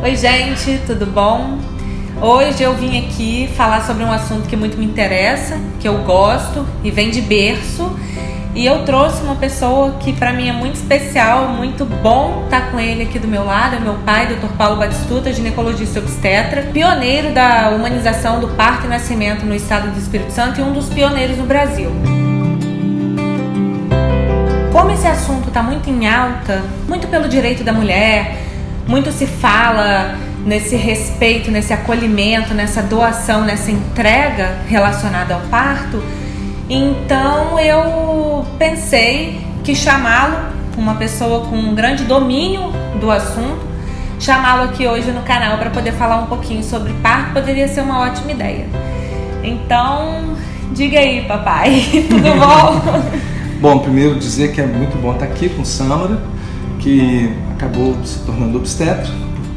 Oi gente, tudo bom? Hoje eu vim aqui falar sobre um assunto que muito me interessa, que eu gosto e vem de berço. E eu trouxe uma pessoa que para mim é muito especial, muito bom estar com ele aqui do meu lado, é meu pai, Dr. Paulo Batistuta, ginecologista e obstetra, pioneiro da humanização do parto e nascimento no estado do Espírito Santo e um dos pioneiros no Brasil. Como esse assunto está muito em alta, muito pelo direito da mulher, muito se fala nesse respeito, nesse acolhimento, nessa doação, nessa entrega relacionada ao parto, então eu pensei que chamá-lo, uma pessoa com um grande domínio do assunto, chamá-lo aqui hoje no canal para poder falar um pouquinho sobre parto poderia ser uma ótima ideia. Então, diga aí, papai, tudo bom? Bom, primeiro dizer que é muito bom estar aqui com Samara, que acabou se tornando obstetra,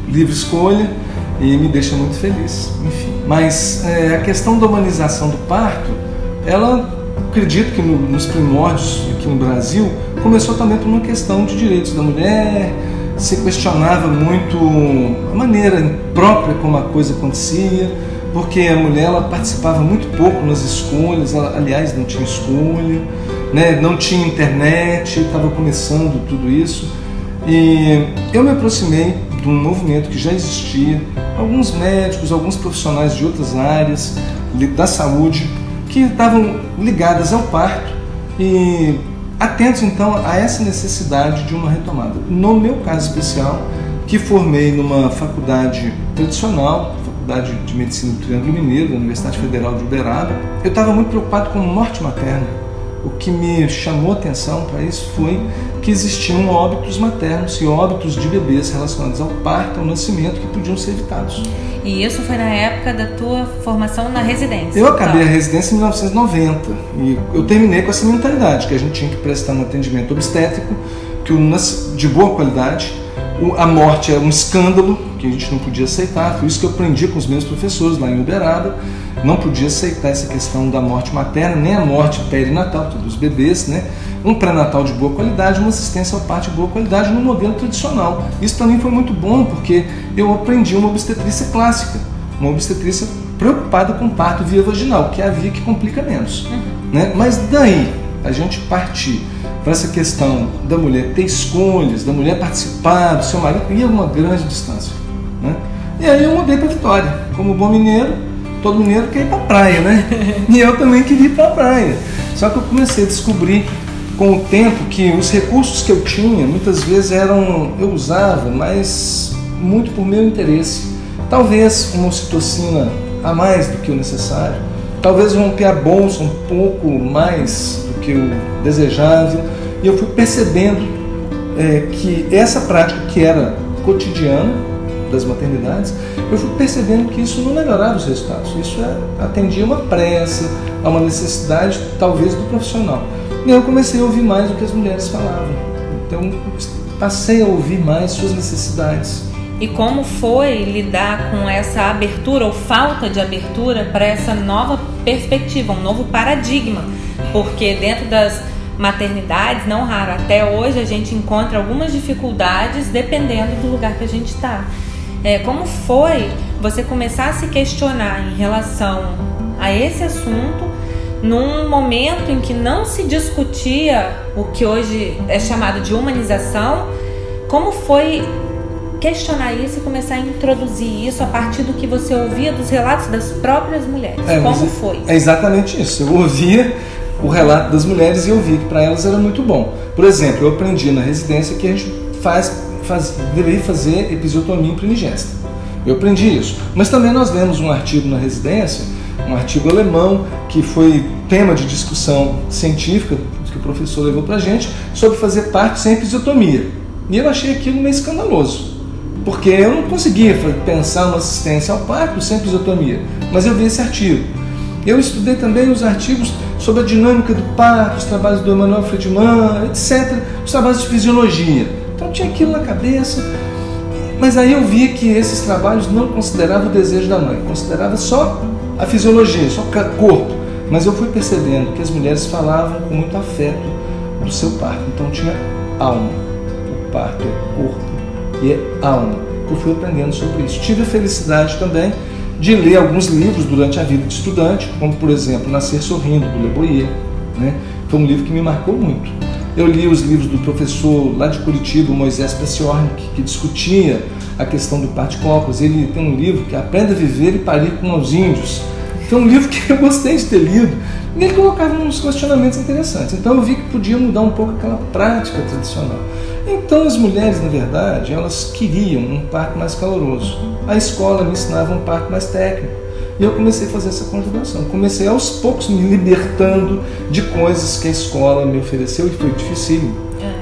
livre escolha, e me deixa muito feliz, enfim. Mas a questão da humanização do parto, ela, acredito que nos primórdios aqui no Brasil, começou também por uma questão de direitos da mulher, se questionava muito a maneira própria como a coisa acontecia, porque a mulher ela participava muito pouco nas escolhas, ela, aliás, não tinha escolha, né? Não tinha internet, estava começando tudo isso. E eu me aproximei de um movimento que já existia, alguns médicos, alguns profissionais de outras áreas da saúde que estavam ligadas ao parto e atentos então a essa necessidade de uma retomada. No meu caso especial, que formei numa faculdade tradicional, Faculdade de Medicina do Triângulo Mineiro, da Universidade Federal de Uberaba, eu estava muito preocupado com morte materna. O que me chamou a atenção para isso foi que existiam óbitos maternos e óbitos de bebês relacionados ao parto, ao nascimento, que podiam ser evitados. E isso foi na época da tua formação na residência? Eu acabei a residência em 1990 e eu terminei com essa mentalidade, que a gente tinha que prestar um atendimento obstétrico, de boa qualidade. A morte era um escândalo que a gente não podia aceitar, foi isso que eu aprendi com os meus professores lá em Uberaba. Não podia aceitar essa questão da morte materna, nem a morte perinatal dos bebês, né? Um pré-natal de boa qualidade, uma assistência ao parto de boa qualidade no modelo tradicional. Isso para mim foi muito bom, porque eu aprendi uma obstetrícia clássica, uma obstetrícia preocupada com parto via vaginal, que é a via que complica menos. Né? Mas daí a gente partir para essa questão da mulher ter escolhas, da mulher participar, do seu marido, ia uma grande distância. Né? E aí eu mudei para Vitória. Como bom mineiro, todo mineiro quer ir para a praia, né? E eu também queria ir para a praia. Só que eu comecei a descobrir com o tempo que os recursos que eu tinha, muitas vezes eu usava, mas muito por meu interesse. Talvez uma ocitocina a mais do que o necessário, talvez romper a bolsa um pouco mais do que eu desejava. E eu fui percebendo que essa prática que era cotidiana das maternidades, eu fui percebendo que isso não melhorava os resultados. Isso atendia uma pressa, a uma necessidade talvez do profissional. E eu comecei a ouvir mais o que as mulheres falavam. Então passei a ouvir mais suas necessidades. E como foi lidar com essa abertura ou falta de abertura para essa nova perspectiva, um novo paradigma? Porque dentro das maternidades, não raro, até hoje a gente encontra algumas dificuldades dependendo do lugar que a gente está. Como foi você começar a se questionar em relação a esse assunto num momento em que não se discutia o que hoje é chamado de humanização? Como foi questionar isso e começar a introduzir isso a partir do que você ouvia dos relatos das próprias mulheres? Como foi? É exatamente isso. Eu ouvia o relato das mulheres e eu vi que para elas era muito bom. Por exemplo, eu aprendi na residência que a gente deveria fazer episiotomia primigesta. Eu aprendi isso. Mas também nós lemos um artigo na residência, um artigo alemão, que foi tema de discussão científica que o professor levou pra gente, sobre fazer parto sem episiotomia. E eu achei aquilo meio escandaloso, porque eu não conseguia pensar uma assistência ao parto sem episiotomia. Mas eu vi esse artigo. Eu estudei também os artigos sobre a dinâmica do parto, os trabalhos do Emanuel Friedman, etc., os trabalhos de fisiologia. Então tinha aquilo na cabeça, mas aí eu vi que esses trabalhos não consideravam o desejo da mãe, considerava só a fisiologia, só o corpo. Mas eu fui percebendo que as mulheres falavam com muito afeto do seu parto, então tinha alma. O parto é corpo e é alma. que eu fui aprendendo sobre isso. Tive a felicidade também de ler alguns livros durante a vida de estudante, como por exemplo Nascer Sorrindo, do Le Boyer, né? Foi um livro que me marcou muito. Eu li os livros do professor lá de Curitiba, Moisés Peciornik, que discutia a questão do particócos. Ele tem um livro que é Aprenda a Viver e Parir com os Índios. Foi um livro que eu gostei de ter lido. E ele colocava uns questionamentos interessantes. Então eu vi que podia mudar um pouco aquela prática tradicional. Então as mulheres, na verdade, elas queriam um parto mais caloroso. A escola me ensinava um parto mais técnico. E eu comecei a fazer essa conjugação. Comecei aos poucos me libertando de coisas que a escola me ofereceu e foi dificílimo.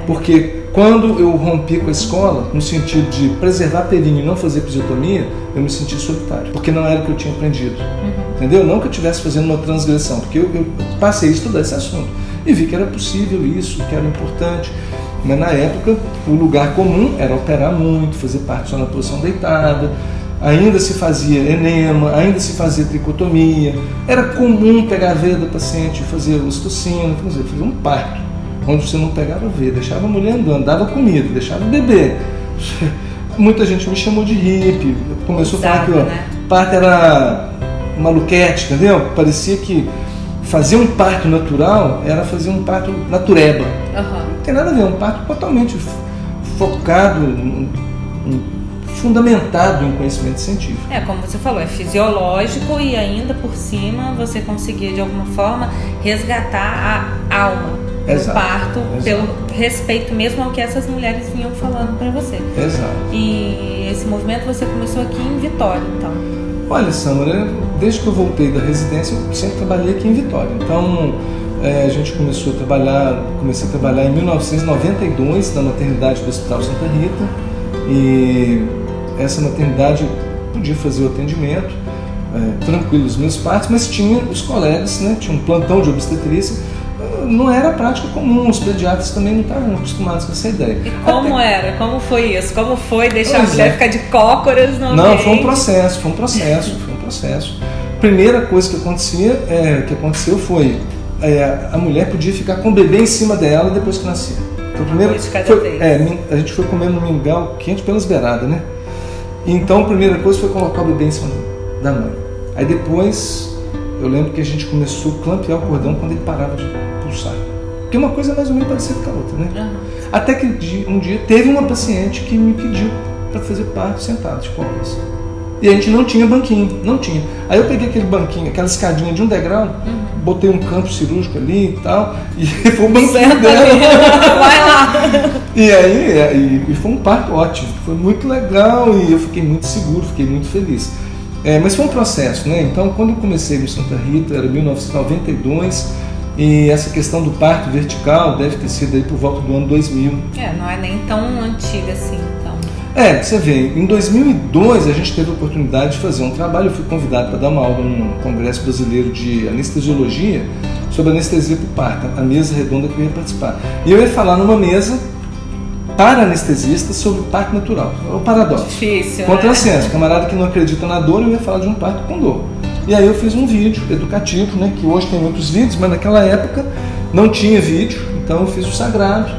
Porque quando eu rompi com a escola, no sentido de preservar períneo e não fazer episiotomia, eu me senti solitário. Porque não era o que eu tinha aprendido. Entendeu? Não que eu estivesse fazendo uma transgressão, porque eu passei a estudar esse assunto. E vi que era possível isso, que era importante. Mas na época, o lugar comum era operar muito, fazer parto só na posição deitada. Ainda se fazia enema, ainda se fazia tricotomia. Era comum pegar a veia da paciente e fazer ocitocina, fazer um parto, onde você não pegava a veia, deixava a mulher andando, dava comida, deixava beber. Muita gente me chamou de hippie, começou a falar que o parto era maluquete, entendeu? Parecia que fazer um parto natural era fazer um parto natureba. Não tem nada a ver, é um parto totalmente focado, fundamentado em conhecimento científico. Como você falou, é fisiológico e ainda por cima você conseguia de alguma forma resgatar a alma do parto, pelo respeito mesmo ao que essas mulheres vinham falando para você. E esse movimento você começou aqui em Vitória, então? Olha, Samara, desde que eu voltei da residência, eu sempre trabalhei aqui em Vitória. Então, a gente comecei a trabalhar em 1992 na maternidade do Hospital Santa Rita. E essa maternidade podia fazer o atendimento tranquilo dos meus partos, mas tinha os colegas, né, tinha um plantão de obstetrícia, não era prática comum, os pediatras também não estavam acostumados com essa ideia. E como era? Como foi isso? Como foi deixar a mulher ficar de cócoras no ambiente? Não, foi um processo. Primeira coisa que aconteceu foi a mulher podia ficar com o bebê em cima dela depois que nascia. Então, primeiro a gente foi comendo um mingau quente pelas beiradas, né? Então a primeira coisa foi colocar o bebê em cima da mãe. Aí depois eu lembro que a gente começou a clampear o cordão quando ele parava de pulsar. Porque uma coisa é mais ou menos parecida com a outra, né? Até que um dia teve uma paciente que me pediu para fazer parto sentado de cócoras. E a gente não tinha banquinho, não tinha. Aí eu peguei aquele banquinho, aquela escadinha de um degrau, botei um campo cirúrgico ali e tal, e foi o banquinho dela. Vai lá! E aí foi um parto ótimo, foi muito legal e eu fiquei muito seguro, fiquei muito feliz. Mas foi um processo, né? Então, quando eu comecei no Santa Rita, era 1992, e essa questão do parto vertical deve ter sido aí por volta do ano 2000. Não é nem tão antiga assim, então. Você vê, em 2002 a gente teve a oportunidade de fazer um trabalho, eu fui convidado para dar uma aula num congresso brasileiro de anestesiologia sobre anestesia por parto, a mesa redonda que eu ia participar. E eu ia falar numa mesa para anestesistas sobre parto natural. É o paradoxo. Difícil, Contrassenso, camarada que não acredita na dor, eu ia falar de um parto com dor. E aí eu fiz um vídeo educativo, né, que hoje tem muitos vídeos, mas naquela época não tinha vídeo, então eu fiz o Sagrado.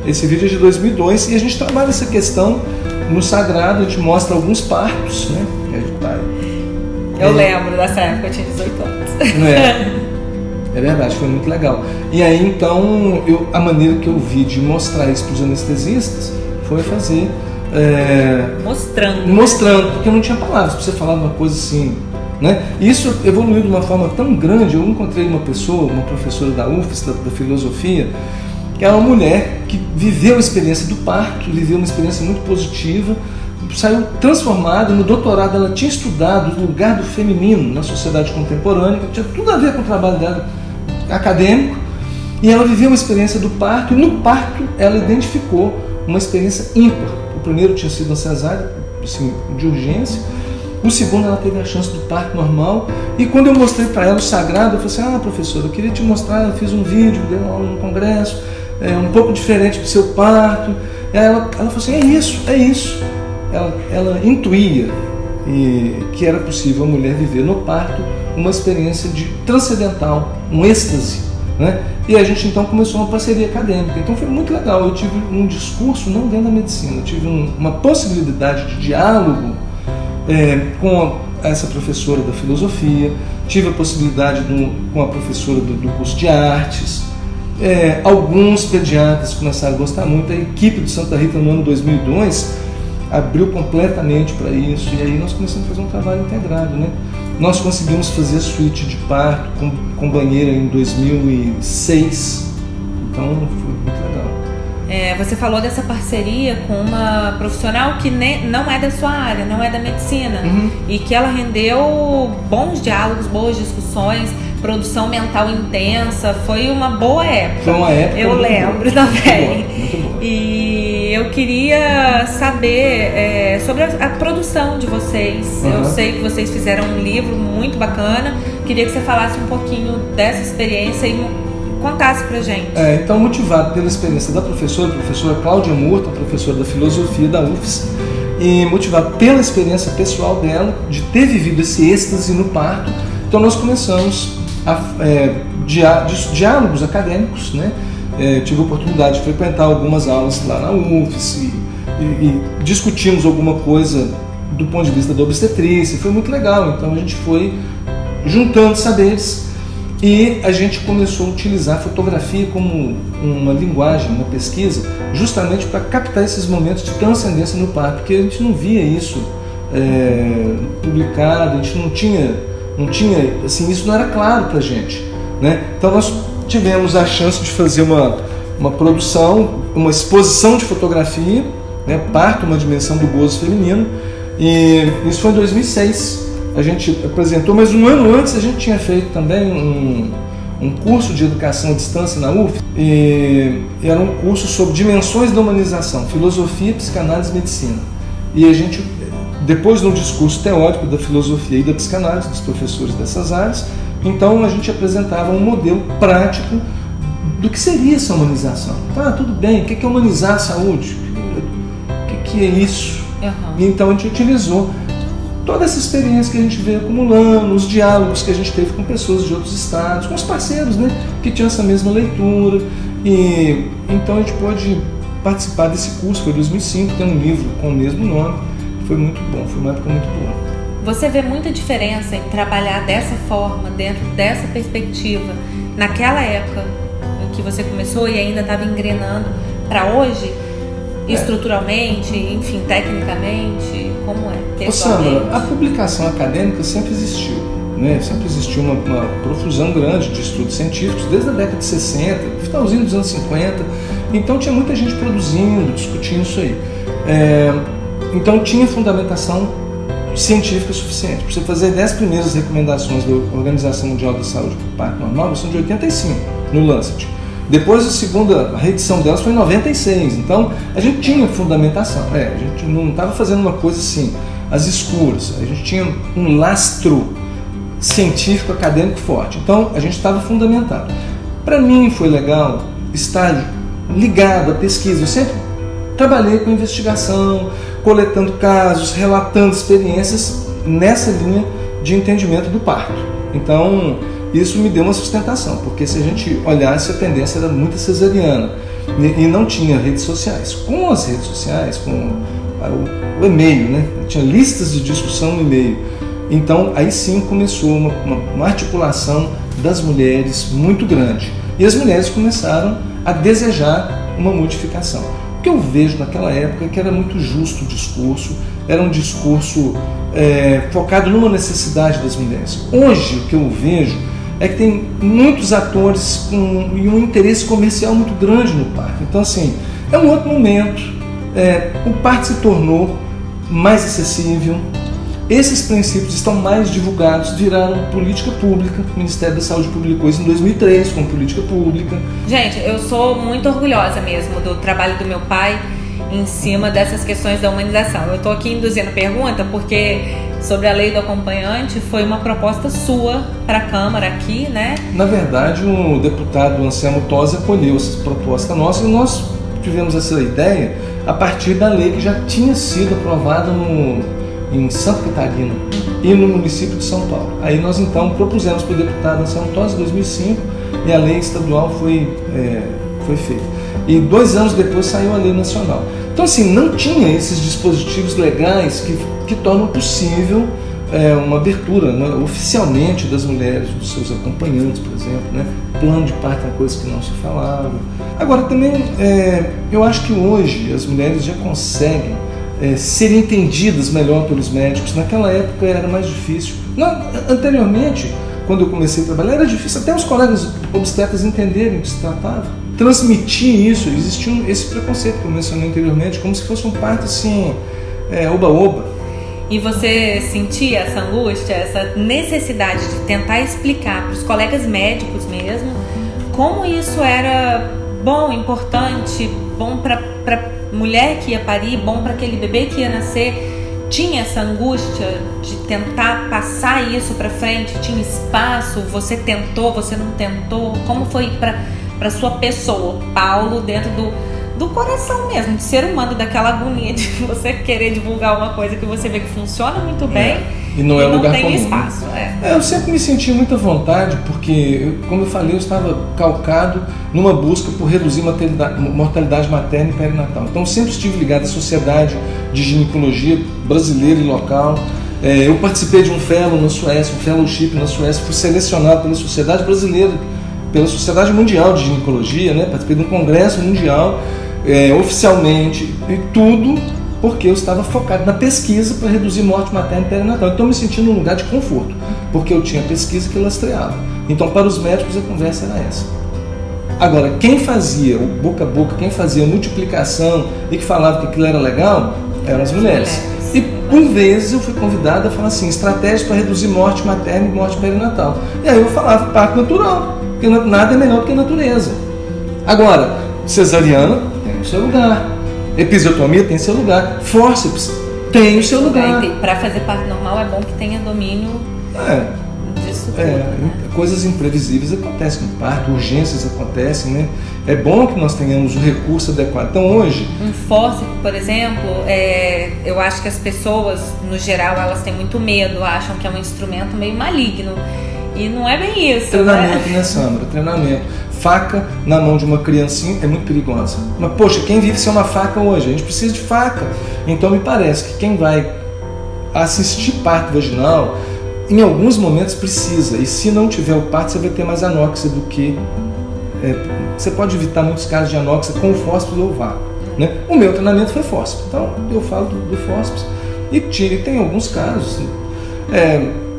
Esse vídeo é de 2002 e a gente trabalha essa questão no Sagrado, a gente mostra alguns partos, né? Eu lembro dessa época, eu tinha 18 anos. Não é? É verdade, foi muito legal. E aí então, a maneira que eu vi de mostrar isso para os anestesistas foi fazer... Mostrando, porque não tinha palavras para você falar de uma coisa assim, né? Isso evoluiu de uma forma tão grande. Eu encontrei uma pessoa, uma professora da UFES, da filosofia, que é uma mulher que viveu a experiência do parto, viveu uma experiência muito positiva, saiu transformada. No doutorado ela tinha estudado o lugar do feminino na sociedade contemporânea, que tinha tudo a ver com o trabalho dela acadêmico, e ela viveu uma experiência do parto, e no parto ela identificou uma experiência ímpar. O primeiro tinha sido a cesárea, assim, de urgência. O segundo, ela teve a chance do parto normal. E quando eu mostrei para ela o Sagrado, eu falei assim: professora, eu queria te mostrar, eu fiz um vídeo, dei uma aula no congresso, um pouco diferente do seu parto. Ela falou assim: é isso. Ela intuía que era possível a mulher viver no parto uma experiência de transcendental, um êxtase né? E a gente então começou uma parceria acadêmica. Então foi muito legal. Eu tive um discurso não dentro da medicina, eu tive uma possibilidade de diálogo com essa professora da filosofia, tive a possibilidade com a professora do curso de artes. Alguns pediatras começaram a gostar muito. A equipe do Santa Rita no ano 2002 abriu completamente para isso, e aí nós começamos a fazer um trabalho integrado, né? Nós conseguimos fazer suíte de parto com banheira em 2006, então foi muito legal. Você falou dessa parceria com uma profissional que não é da sua área, não é da medicina, e que ela rendeu bons diálogos, boas discussões, produção mental intensa, foi uma boa época. Foi uma época. Eu lembro também. Muito boa. E eu queria saber sobre a produção de vocês. Eu sei que vocês fizeram um livro muito bacana. Queria que você falasse um pouquinho dessa experiência e contasse pra gente. Então, motivado pela experiência da professora Cláudia Murta, professora da filosofia da UFES, e motivado pela experiência pessoal dela, de ter vivido esse êxtase no parto, então nós começamos diálogos acadêmicos, né? Tive a oportunidade de frequentar algumas aulas lá na UFES e discutimos alguma coisa do ponto de vista da obstetrícia, foi muito legal. Então a gente foi juntando saberes e a gente começou a utilizar a fotografia como uma linguagem, uma pesquisa, justamente para captar esses momentos de transcendência no parto, porque a gente não via isso publicado, a gente não tinha assim, isso não era claro para a gente, né? Então nós tivemos a chance de fazer uma produção, uma exposição de fotografia, né? Parto, uma dimensão do gozo feminino, e isso foi em 2006. A gente apresentou, mas um ano antes a gente tinha feito também um curso de educação à distância na UF, e era um curso sobre dimensões da humanização, filosofia, psicanálise e medicina. E a gente, depois de um discurso teórico da filosofia e da psicanálise, dos professores dessas áreas, então a gente apresentava um modelo prático do que seria essa humanização. Tudo bem, o que é humanizar a saúde? O que é isso? E então a gente utilizou toda essa experiência que a gente veio acumulando, os diálogos que a gente teve com pessoas de outros estados, com os parceiros, né, que tinham essa mesma leitura, e então a gente pôde participar desse curso. Foi em 2005, tem um livro com o mesmo nome, foi muito bom, foi uma época muito boa. Você vê muita diferença em trabalhar dessa forma, dentro dessa perspectiva, naquela época em que você começou e ainda estava engrenando, para hoje, estruturalmente, enfim, tecnicamente, como é? Sandra, a publicação acadêmica sempre existiu, né? Sempre existiu uma profusão grande de estudos científicos, desde a década de 60, finalzinho dos anos 50, então tinha muita gente produzindo, discutindo isso aí. Então tinha fundamentação científica suficiente. Para você fazer 10 primeiras recomendações da Organização Mundial da Saúde para o parto normal, são de 85, no Lancet. Depois a segunda reedição delas foi em 96, então a gente tinha fundamentação, a gente não estava fazendo uma coisa assim, às escuras, a gente tinha um lastro científico, acadêmico forte, então a gente estava fundamentado. Para mim foi legal estar ligado à pesquisa, eu sempre trabalhei com investigação, coletando casos, relatando experiências nessa linha de entendimento do parto, então isso me deu uma sustentação, porque se a gente olhasse, a tendência era muito cesariana e não tinha redes sociais. Com as redes sociais, com o e-mail, né? Tinha listas de discussão no e-mail. Então aí sim começou uma articulação das mulheres muito grande. E as mulheres começaram a desejar uma modificação. O que eu vejo naquela época é que era muito justo o discurso, era um discurso focado numa necessidade das mulheres. Hoje o que eu vejo é que tem muitos atores e um interesse comercial muito grande no parto. Então, assim, é um outro momento, o parto se tornou mais acessível, esses princípios estão mais divulgados, viraram política pública. O Ministério da Saúde publicou isso em 2003 como política pública. Gente, eu sou muito orgulhosa mesmo do trabalho do meu pai em cima dessas questões da humanização. Eu estou aqui induzindo pergunta porque sobre a lei do acompanhante foi uma proposta sua para a Câmara aqui, né? Na verdade, o deputado Anselmo Tosi acolheu essa proposta nossa e nós tivemos essa ideia a partir da lei que já tinha sido aprovada em Santa Catarina e no município de São Paulo. Aí nós então propusemos para o deputado Anselmo Tosi em 2005 e a lei estadual foi feita. E 2 anos depois saiu a lei nacional. Então, assim, não tinha esses dispositivos legais que tornam possível uma abertura, né, oficialmente das mulheres, dos seus acompanhantes, por exemplo, né? Plano de parto é uma coisa que não se falava. Agora, também, eu acho que hoje as mulheres já conseguem ser entendidas melhor pelos médicos. Naquela época era mais difícil. Anteriormente, quando eu comecei a trabalhar, era difícil até os colegas obstetras entenderem o que se tratava. Transmitir isso, existia esse preconceito que eu mencionei anteriormente, como se fosse um parto assim, oba-oba. E você sentia essa angústia, essa necessidade de tentar explicar para os colegas médicos mesmo como isso era bom, importante, bom para a mulher que ia parir, bom para aquele bebê que ia nascer? Tinha essa angústia de tentar passar isso para frente? Tinha espaço? Você tentou, você não tentou? Como foi para sua pessoa, Paulo, dentro do coração mesmo, de ser humano, daquela agonia de você querer divulgar uma coisa que você vê que funciona muito bem e não lugar tem comum. Espaço. Eu sempre me senti muito à vontade, porque, como eu falei, eu estava calcado numa busca por reduzir mortalidade materna e perinatal. Então, eu sempre estive ligado à Sociedade de Ginecologia brasileira e local. Eu participei de um fellow na Suécia, um fellowship na Suécia, fui selecionado pela Sociedade Brasileira, pela Sociedade Mundial de Ginecologia, né? Participei de um congresso mundial, oficialmente, e tudo porque eu estava focado na pesquisa para reduzir morte materna e perinatal. Então eu me senti num lugar de conforto, porque eu tinha pesquisa que lastreava. Então, para os médicos, a conversa era essa. Agora, quem fazia o boca a boca, quem fazia a multiplicação e que falava que aquilo era legal, eram as mulheres. E por vezes eu fui convidado a falar assim, estratégias para reduzir morte materna e morte perinatal. E aí eu falava parto natural, porque nada é melhor do que a natureza. Agora, cesariana tem o seu lugar, episiotomia tem seu lugar, fórceps tem o seu lugar. Para fazer parto normal é bom que tenha domínio disso tudo. Né? Coisas imprevisíveis acontecem no parto, urgências acontecem, né? É bom que nós tenhamos o recurso adequado. Então hoje... Um fórceps, por exemplo, eu acho que as pessoas, no geral, elas têm muito medo, acham que é um instrumento meio maligno. E não é bem isso, treinamento, né, Sandra? Treinamento. Faca na mão de uma criancinha é muito perigosa. Mas, poxa, quem vive sem uma faca hoje? A gente precisa de faca. Então, me parece que quem vai assistir parto vaginal, em alguns momentos precisa. E se não tiver o parto, você vai ter mais anóxia do que... você pode evitar muitos casos de anóxia com o fórceps ou o vácuo, né? O meu treinamento foi fórceps. Então, eu falo do fórceps. E tem alguns casos...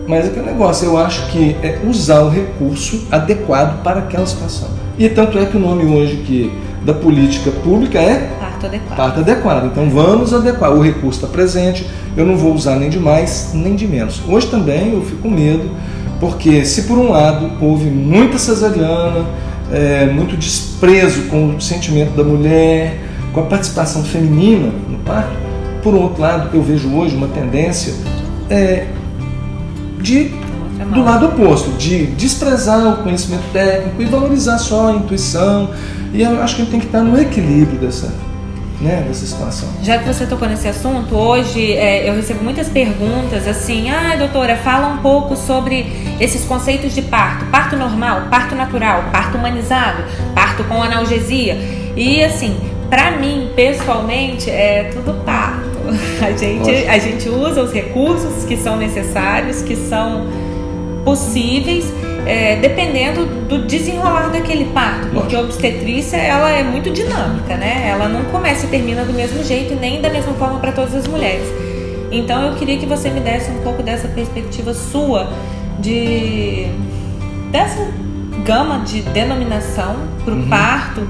Mas aquele negócio, eu acho que é usar o recurso adequado para aquela situação. E tanto é que o nome hoje da política pública é parto adequado. Parto adequado. Então vamos adequar. O recurso está presente, eu não vou usar nem de mais nem de menos. Hoje também eu fico com medo, porque se por um lado houve muita cesariana, muito desprezo com o sentimento da mulher, com a participação feminina no parto, por outro lado eu vejo hoje uma tendência do lado oposto, de desprezar o conhecimento técnico e valorizar só a intuição. E eu acho que a gente tem que estar no equilíbrio dessa situação. Já que você tocou nesse assunto, hoje eu recebo muitas perguntas assim, doutora, fala um pouco sobre esses conceitos de parto. Parto normal, parto natural, parto humanizado, parto com analgesia. E assim, pra mim, pessoalmente, é tudo parto. A gente usa os recursos que são necessários, que são possíveis, dependendo do desenrolar daquele parto, porque a obstetrícia ela é muito dinâmica, né? Ela não começa e termina do mesmo jeito, nem da mesma forma para todas as mulheres. Então eu queria que você me desse um pouco dessa perspectiva sua, dessa gama de denominação para o parto,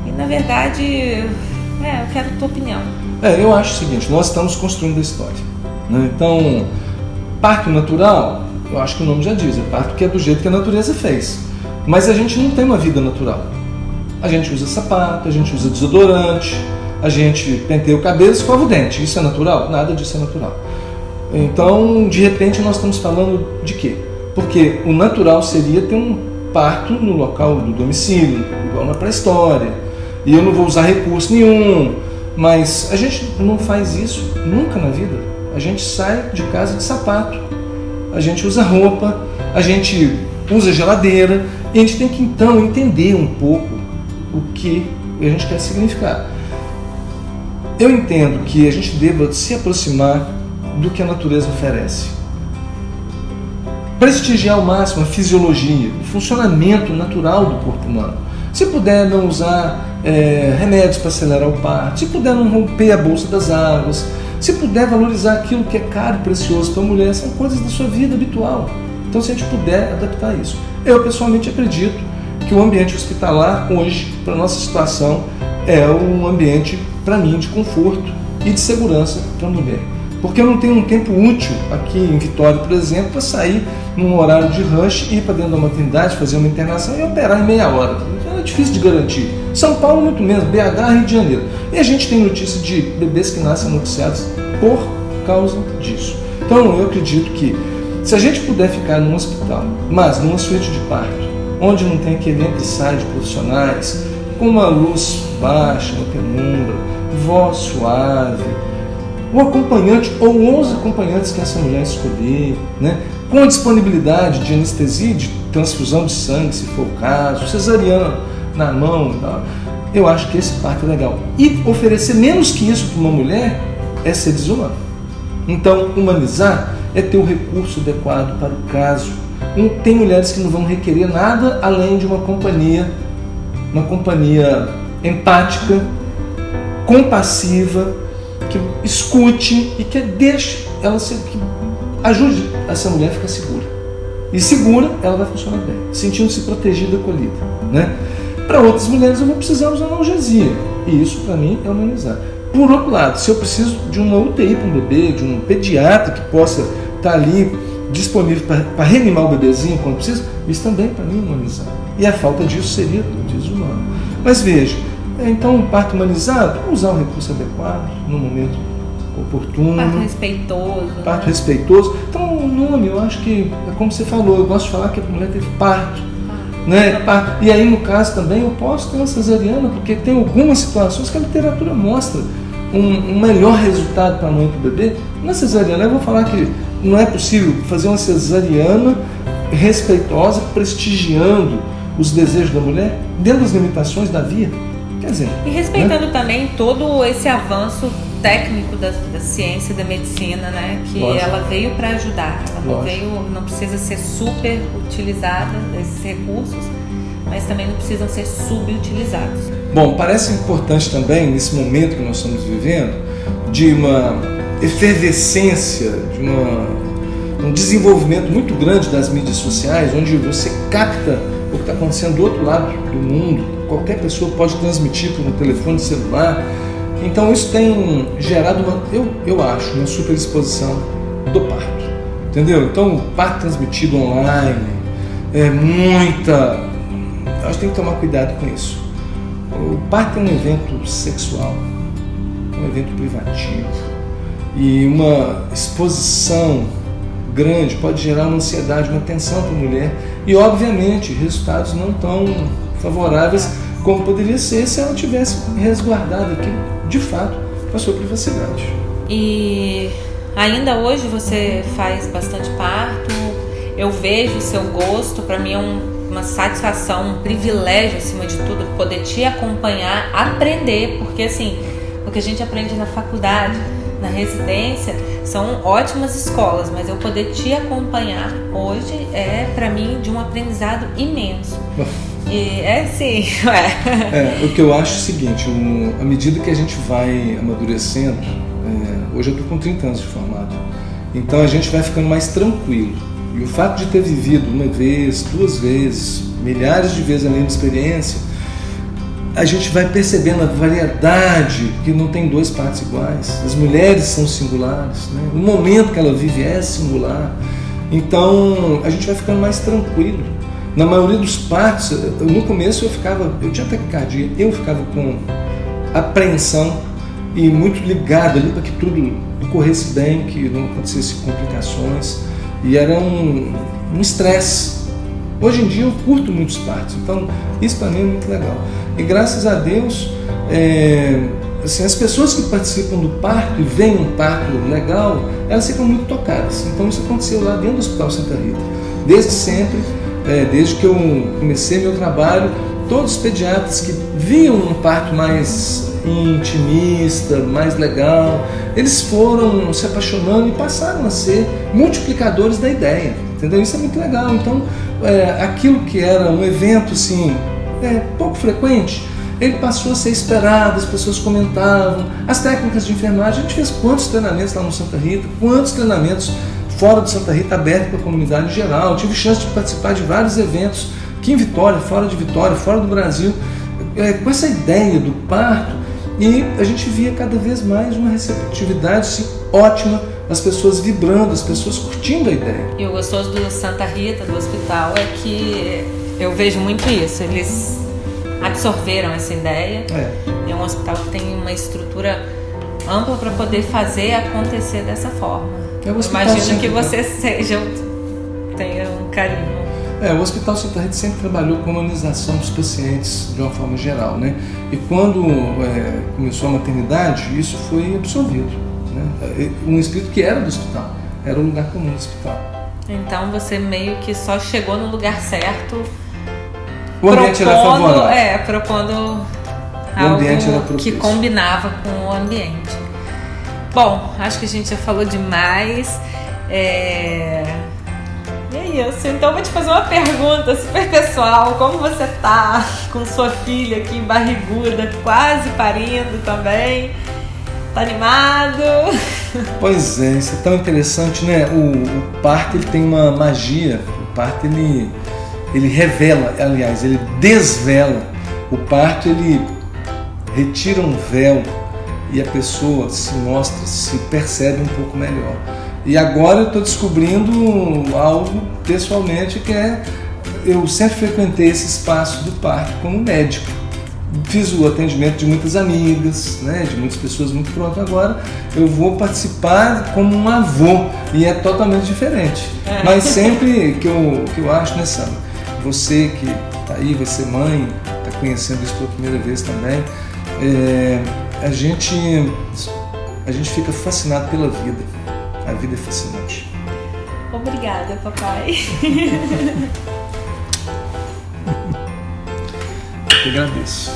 e na verdade eu quero a tua opinião. Eu acho o seguinte, nós estamos construindo a história, né? Então, parto natural, eu acho que o nome já diz, é parto que é do jeito que a natureza fez. Mas a gente não tem uma vida natural. A gente usa sapato, a gente usa desodorante, a gente penteia o cabelo, escova o dente. Isso é natural? Nada disso é natural. Então, de repente, nós estamos falando de quê? Porque o natural seria ter um parto no local do domicílio, igual na pré-história. E eu não vou usar recurso nenhum. Mas a gente não faz isso nunca na vida. A gente sai de casa de sapato, a gente usa roupa, a gente usa geladeira. E a gente tem que então entender um pouco o que a gente quer significar. Eu entendo que a gente deva se aproximar do que a natureza oferece. Prestigiar ao máximo a fisiologia, o funcionamento natural do corpo humano. Se puder não usar remédios para acelerar o parto, se puder não romper a bolsa das águas, se puder valorizar aquilo que é caro e precioso para a mulher, são coisas da sua vida habitual. Então, se a gente puder adaptar isso. Eu, pessoalmente, acredito que o ambiente hospitalar, hoje, para a nossa situação, é um ambiente, para mim, de conforto e de segurança para a mulher. Porque eu não tenho um tempo útil aqui em Vitória, por exemplo, para sair num horário de rush, ir para dentro da maternidade, fazer uma internação e operar em meia hora. É difícil de garantir. São Paulo, muito menos. BH, Rio de Janeiro. E a gente tem notícia de bebês que nascem noticiados por causa disso. Então, eu acredito que se a gente puder ficar num hospital, mas numa suíte de parto, onde não tem aquele entra e sai de profissionais, com uma luz baixa, uma penumbra, voz suave, o acompanhante ou os acompanhantes que essa mulher escolher, né? Com a disponibilidade de anestesia, de transfusão de sangue, se for o caso, cesariana na mão, eu acho que esse parto é legal. E oferecer menos que isso para uma mulher é ser desumano. Então, humanizar é ter o recurso adequado para o caso. Tem mulheres que não vão requerer nada além de uma companhia empática, compassiva, que escute e que deixe ela que ajude essa mulher a ficar segura. E segura, ela vai funcionar bem, sentindo-se protegida e acolhida, né? Para outras mulheres, eu vou precisar usar analgesia. E isso, para mim, é humanizar. Por outro lado, se eu preciso de uma UTI para um bebê, de um pediatra que possa estar ali disponível para reanimar o bebezinho quando precisa, isso também, para mim, é humanizar. E a falta disso seria desumano. Mas veja, então, um parto humanizado, usar o recurso adequado, no momento oportuno. Parto respeitoso. Parto respeitoso. Então, o nome, eu acho que, é como você falou, eu gosto de falar que a mulher teve parto. Né? E aí, no caso também, eu posso ter uma cesariana, porque tem algumas situações que a literatura mostra um melhor resultado para a mãe e para o bebê. Na cesariana, eu vou falar que não é possível fazer uma cesariana respeitosa, prestigiando os desejos da mulher, dentro das limitações da via. Quer dizer, e respeitando também todo esse avanço técnico da ciência e da medicina, né? Que lógico, ela veio para ajudar. Ela lógico, não precisa ser super utilizada, esses recursos, mas também não precisam ser subutilizados. Bom, parece importante também, nesse momento que nós estamos vivendo, de uma efervescência, de um desenvolvimento muito grande das mídias sociais, onde você capta o que está acontecendo do outro lado do mundo. Qualquer pessoa pode transmitir por um telefone celular. Então isso tem gerado eu acho, uma superexposição do parto. Entendeu? Então o parto transmitido online, acho que tem que tomar cuidado com isso. O parto é um evento sexual, um evento privativo. E uma exposição grande pode gerar uma ansiedade, uma tensão para a mulher. E obviamente resultados não tão favoráveis como poderia ser se ela tivesse resguardado aqui, de fato, a sua privacidade. E ainda hoje você faz bastante parto, eu vejo o seu gosto, para mim é uma satisfação, um privilégio acima de tudo, poder te acompanhar, aprender, porque assim, o que a gente aprende na faculdade, na residência, são ótimas escolas, mas eu poder te acompanhar hoje é para mim de um aprendizado imenso. E sim, o que eu acho é o seguinte, à medida que a gente vai amadurecendo, hoje eu estou com 30 anos de formado, então a gente vai ficando mais tranquilo. E o fato de ter vivido uma vez, duas vezes, milhares de vezes a mesma experiência, a gente vai percebendo a variedade, que não tem dois partos iguais. As mulheres são singulares, né? O momento que ela vive é singular. Então a gente vai ficando mais tranquilo. Na maioria dos partos, no começo eu tinha taquicardia, eu ficava com apreensão e muito ligado ali para que tudo corresse bem, que não acontecesse complicações, e era um estresse. Hoje em dia eu curto muitos partos, então isso para mim é muito legal. E graças a Deus, assim, as pessoas que participam do parto e veem um parto legal, elas ficam muito tocadas. Então isso aconteceu lá dentro do Hospital Santa Rita. Desde sempre, desde que eu comecei meu trabalho, todos os pediatras que viam um parto mais intimista, mais legal, eles foram se apaixonando e passaram a ser multiplicadores da ideia, entendeu? Isso é muito legal. Então, aquilo que era um evento assim, pouco frequente, ele passou a ser esperado, as pessoas comentavam. As técnicas de enfermagem, a gente fez quantos treinamentos lá no Santa Rita, quantos treinamentos fora do Santa Rita, aberto para a comunidade em geral. Eu tive chance de participar de vários eventos, aqui em Vitória, fora de Vitória, fora do Brasil, com essa ideia do parto, e a gente via cada vez mais uma receptividade assim, ótima, as pessoas vibrando, as pessoas curtindo a ideia. E o gostoso do Santa Rita, do hospital, é que eu vejo muito isso, eles absorveram essa ideia. É um hospital que tem uma estrutura ampla para poder fazer acontecer dessa forma. Eu imagino que você tenha um carinho. O Hospital Santa Rita sempre trabalhou com a humanização dos pacientes de uma forma geral, né? E quando começou a maternidade, isso foi absorvido, né? Um espírito que era do hospital, era o lugar comum do hospital. Então você meio que só chegou no lugar certo. O ambiente era favorável. Propondo algo que combinava com o ambiente. Bom, acho que a gente já falou demais. E é isso. Então eu vou te fazer uma pergunta super pessoal. Como você tá com sua filha aqui barriguda, quase parindo também? Tá animado? Pois é, isso é tão interessante, né? O parto, ele tem uma magia. O parto, ele revela, aliás, ele desvela. O parto, ele retira um véu e a pessoa se mostra, se percebe um pouco melhor. E agora eu estou descobrindo algo pessoalmente eu sempre frequentei esse espaço do parto como médico. Fiz o atendimento de muitas amigas, né, de muitas pessoas muito próximas. Agora eu vou participar como um avô e é totalmente diferente. Mas sempre que eu acho, né, Sandra? Você que está aí, vai ser mãe, está conhecendo isso pela primeira vez também, a gente fica fascinado pela vida. A vida é fascinante. Obrigada, papai. Eu agradeço.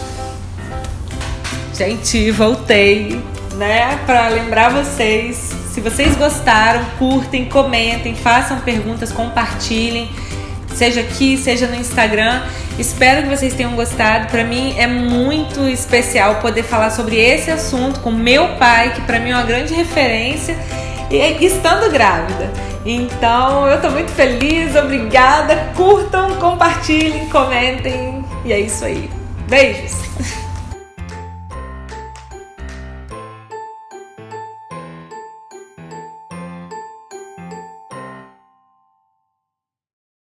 Gente, voltei, né, para lembrar vocês. Se vocês gostaram, curtem, comentem, façam perguntas, compartilhem. Seja aqui, seja no Instagram. Espero que vocês tenham gostado. Para mim é muito especial poder falar sobre esse assunto com meu pai, que para mim é uma grande referência, e estando grávida. Então eu tô muito feliz, obrigada. Curtam, compartilhem, comentem. E é isso aí. Beijos!